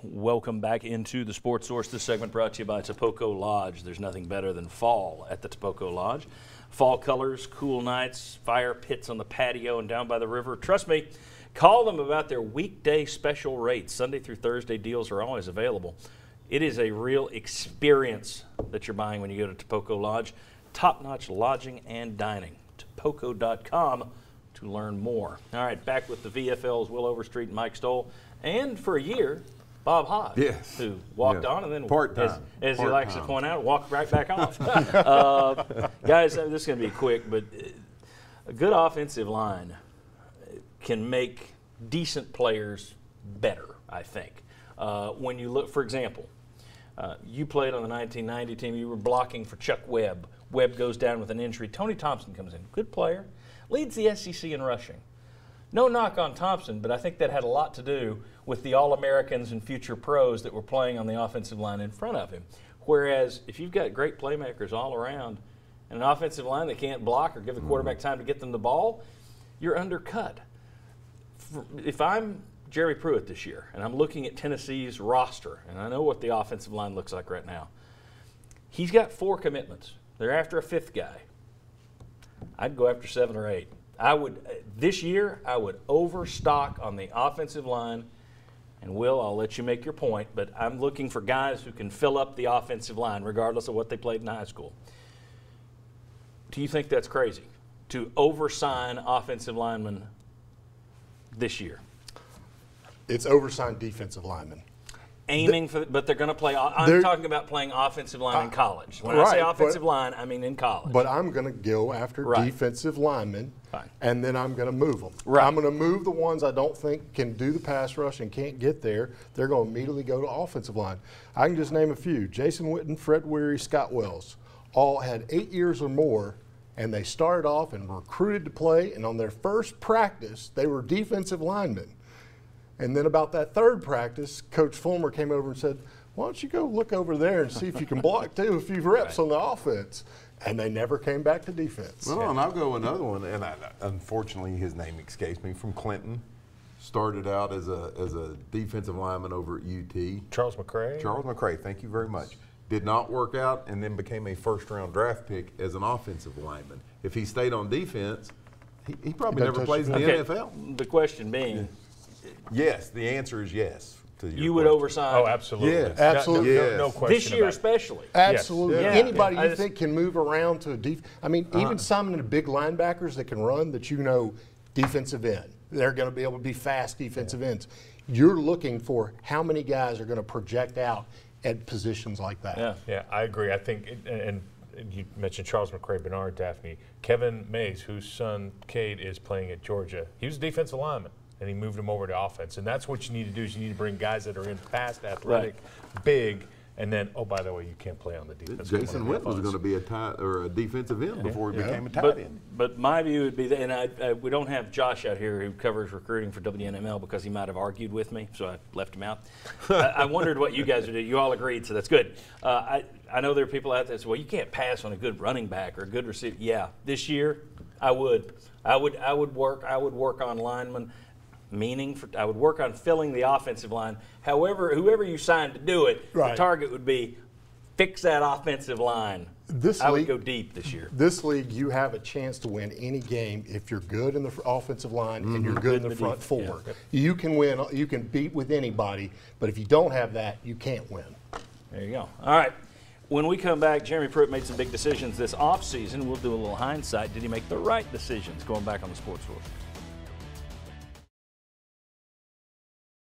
Welcome back into the Sports Source. This segment brought to you by Topoco Lodge. There's nothing better than fall at the Topoco Lodge. Fall colors, cool nights, fire pits on the patio and down by the river. Trust me, call them about their weekday special rates. Sunday through Thursday deals are always available. It is a real experience that you're buying when you go to Topoco Lodge. Top-notch lodging and dining. Topoco.com to learn more. All right, back with the VFLs, Will Overstreet and Mike Stoll. And for a year, Bob Hodge, yes, who walked on and then, as he likes to point out, walked right back off. Guys, this is going to be quick, but a good offensive line can make decent players better, I think. When you look, for example, you played on the 1990 team. You were blocking for Chuck Webb. Webb goes down with an injury. Tony Thompson comes in. Good player. Leads the SEC in rushing. No knock on Thompson, but I think that had a lot to do with the All-Americans and future pros that were playing on the offensive line in front of him. Whereas if you've got great playmakers all around and an offensive line that can't block or give the quarterback time to get them the ball, you're undercut. If I'm Jerry Pruitt this year and I'm looking at Tennessee's roster, and I know what the offensive line looks like right now, he's got 4 commitments. They're after a 5th guy. I'd go after 7 or 8. This year, I would overstock on the offensive line. And Will, I'll let you make your point, but I'm looking for guys who can fill up the offensive line regardless of what they played in high school. Do you think that's crazy to oversign offensive linemen this year? It's oversigned defensive linemen. Aiming for, but they're going to play. I'm talking about playing offensive line in college. When I say offensive line, I mean in college. But I'm going to go after defensive linemen, and then I'm going to move them. Right. I'm going to move the ones I don't think can do the pass rush and can't get there. They're going to immediately go to offensive line. I can just name a few: Jason Witten, Fred Weary, Scott Wells. All had 8 years or more, and they started off and recruited to play. And on their first practice, they were defensive linemen. And then about that 3rd practice, Coach Fulmer came over and said, why don't you go look over there and see if you can block too, a few reps on the offense. And they never came back to defense. Well, and I'll go another one, and unfortunately his name escapes me, from Clinton. Started out as a defensive lineman over at UT. Charles McCray? Charles McCray, thank you very much. Did not work out and then became a 1st-round draft pick as an offensive lineman. If he stayed on defense, he probably never plays in the NFL. The question being, yes, the answer is yes. You would oversign? Oh, absolutely. Yes. Absolutely. No question. This year especially. Absolutely. Yes. Anybody you think can move around to a even some of the big linebackers that can run that defensive end. They're going to be able to be fast defensive ends. You're looking for how many guys are going to project out at positions like that. Yeah, I agree. I think, and you mentioned Charles McCray, Bernard Daphne, Kevin Mays, whose son Cade is playing at Georgia. He was a defensive lineman, and he moved him over to offense. And that's what you need to do is you need to bring guys that are in fast, athletic, big, and then, oh, by the way, you can't play on the defense. Jason Witt was going to be a defensive end before he became a tight end. But my view would be that, and we don't have Josh out here who covers recruiting for WNML because he might have argued with me, so I left him out. I wondered what you guys would do. You all agreed, so that's good. I know there are people out there that say, well, you can't pass on a good running back or a good receiver. Yeah, this year I would. I would work on linemen. I would work on filling the offensive line. However, whoever you signed to do it, the target would be fix that offensive line. I would go deep this year. This league, you have a chance to win any game if you're good in the offensive line and you're good in the front 4. Yeah. You can win. You can beat with anybody, but if you don't have that, you can't win. There you go. All right. When we come back, Jeremy Pruitt made some big decisions this offseason. We'll do a little hindsight. Did he make the right decisions going back on the Sports Source?